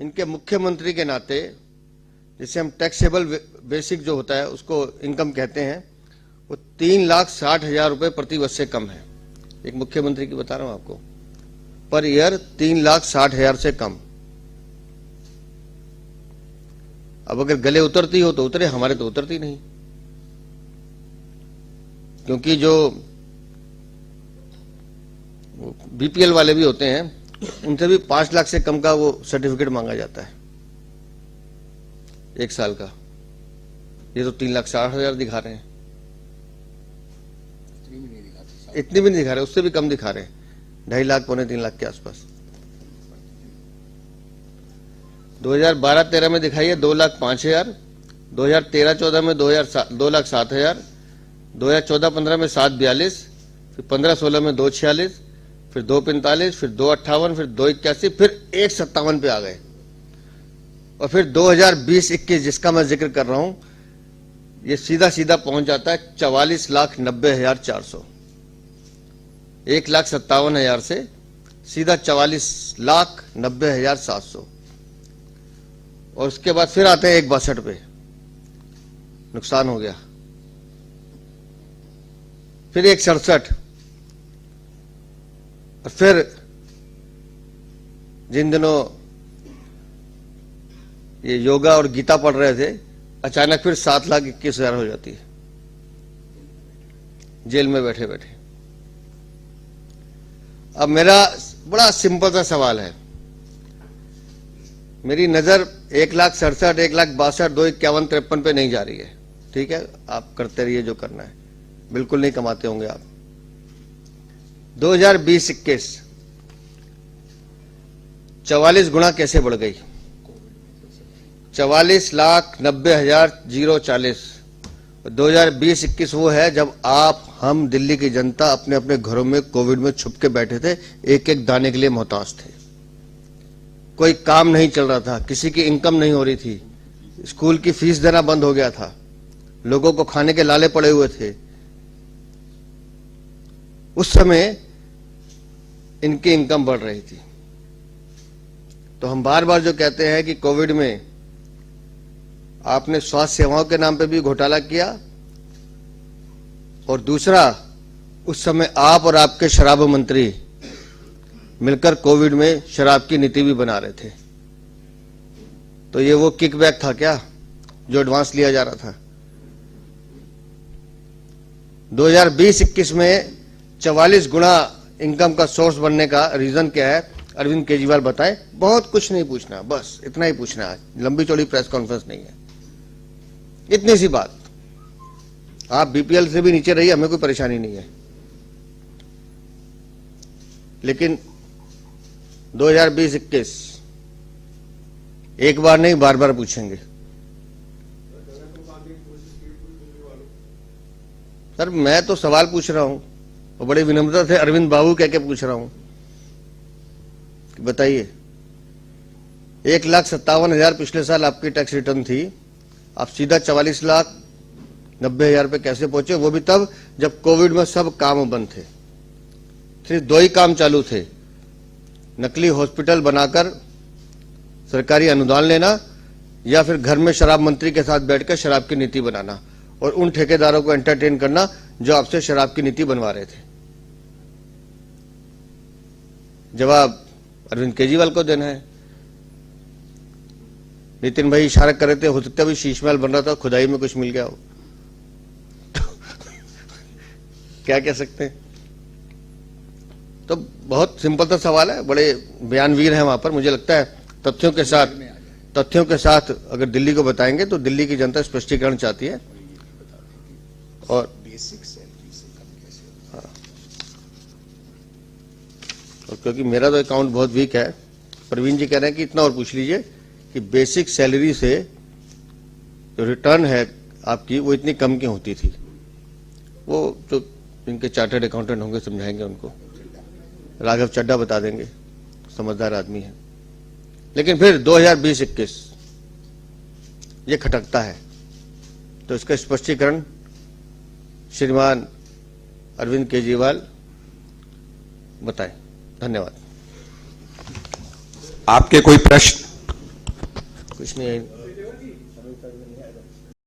इनके मुख्यमंत्री के नाते, जिसे हम टैक्सेबल बेसिक जो होता है उसको इनकम कहते हैं, वो 3,60,000 रुपए प्रति वर्ष से कम है। एक मुख्यमंत्री की बता रहा हूं आपको, पर ईयर 3,60,000 से कम। अब अगर गले उतरती हो तो उतरे, हमारे तो उतरती नहीं, क्योंकि जो बीपीएल वाले भी होते हैं उनसे भी 5 लाख से कम का वो सर्टिफिकेट मांगा जाता है 1 साल का। ये तो 3,60,000 दिखा रहे हैं, इतनी भी नहीं दिखा रहे, उससे भी कम दिखा रहे हैं, 2.5 लाख पौने 3 लाख के आसपास। 2012-13 में दिखाई है 2,05,000, 2013-14 में 2,07,000, 2014-15 में 7,42, फिर 15-16 में 2,46, फिर 2,45, फिर 2,58, फिर 2,81, फिर 1,57 पे आ गए। और फिर 2020-21 जिसका मैं जिक्र कर रहा हूं, ये सीधा सीधा पहुंच जाता है 44,90,400। 1,57,000 से सीधा 44,90,700। और उसके बाद फिर आते हैं 1,62 पे, नुकसान हो गया। फिर 1,67, और फिर जिन दिनों ये योगा और गीता पढ़ रहे थे, अचानक फिर 7,21,000 हो जाती है, जेल में बैठे बैठे। अब मेरा बड़ा सिंपल सा सवाल है, मेरी नजर 1,67,000, 1,62,000, 2,51, 53 पे नहीं जा रही है। ठीक है, आप करते रहिए जो करना है, बिल्कुल नहीं कमाते होंगे आप। 2020-21 44 गुना कैसे बढ़ गई? 44,90,040। 2020-21 वो है जब आप, हम, दिल्ली की जनता अपने अपने घरों में कोविड में छुप के बैठे थे, एक एक दाने के लिए मोहताज थे। कोई काम नहीं चल रहा था, किसी की इनकम नहीं हो रही थी, स्कूल की फीस देना बंद हो गया था, लोगों को खाने के लाले पड़े हुए थे। उस समय इनकी इनकम बढ़ रही थी। तो हम बार बार जो कहते हैं कि कोविड में आपने स्वास्थ्य सेवाओं के नाम पे भी घोटाला किया, और दूसरा, उस समय आप और आपके शराब मंत्री मिलकर कोविड में शराब की नीति भी बना रहे थे। तो ये वो किकबैक था क्या जो एडवांस लिया जा रहा था? 2020-21 में 44 गुना इनकम का सोर्स बनने का रीजन क्या है? अरविंद केजरीवाल बताएं। बहुत कुछ नहीं पूछना, बस इतना ही पूछना है, लंबी चौड़ी प्रेस कॉन्फ्रेंस नहीं है, इतनी सी बात। आप बीपीएल से भी नीचे रहिए, हमें कोई परेशानी नहीं है, लेकिन 2020-21 एक बार नहीं, बार बार पूछेंगे। सर मैं तो सवाल पूछ रहा हूं, और बड़े विनम्रता से अरविंद बाबू कह के पूछ रहा हूं, बताइए 1,57,000 पिछले साल आपकी टैक्स रिटर्न थी, आप सीधा 44,90,000 पे कैसे पहुंचे? वो भी तब जब कोविड में सब काम बंद थे, सिर्फ 2 ही काम चालू थे, नकली हॉस्पिटल बनाकर सरकारी अनुदान लेना, या फिर घर में शराब मंत्री के साथ बैठकर शराब की नीति बनाना, और उन ठेकेदारों को एंटरटेन करना जो आपसे शराब की नीति बनवा रहे थे। जवाब अरविंद केजरीवाल को देना है। नितिन भाई इशारा कर रहे थे, हो सकता है भी शीश महल बन रहा था, खुदाई में कुछ मिल गया हो, तो क्या कह सकते हैं? तो बहुत सिंपल सा सवाल है, बड़े बयानवीर हैं वहां पर। मुझे लगता है तथ्यों के साथ अगर दिल्ली को बताएंगे तो दिल्ली की जनता स्पष्टीकरण चाहती है। और बेसिक सैलरी से कम कैसे? हाँ, और क्योंकि मेरा तो अकाउंट बहुत वीक है, प्रवीण जी कह रहे हैं कि इतना और पूछ लीजिए कि बेसिक सैलरी से जो रिटर्न है आपकी वो इतनी कम क्यों होती थी? वो जो इनके चार्टर्ड अकाउंटेंट होंगे समझाएंगे उनको, राघव चड्डा बता देंगे, समझदार आदमी है। लेकिन फिर 2020-21 ये खटकता है, तो इसका स्पष्टीकरण श्रीमान अरविंद केजरीवाल बताएं। धन्यवाद। आपके कोई प्रश्न? कुछ नहीं है।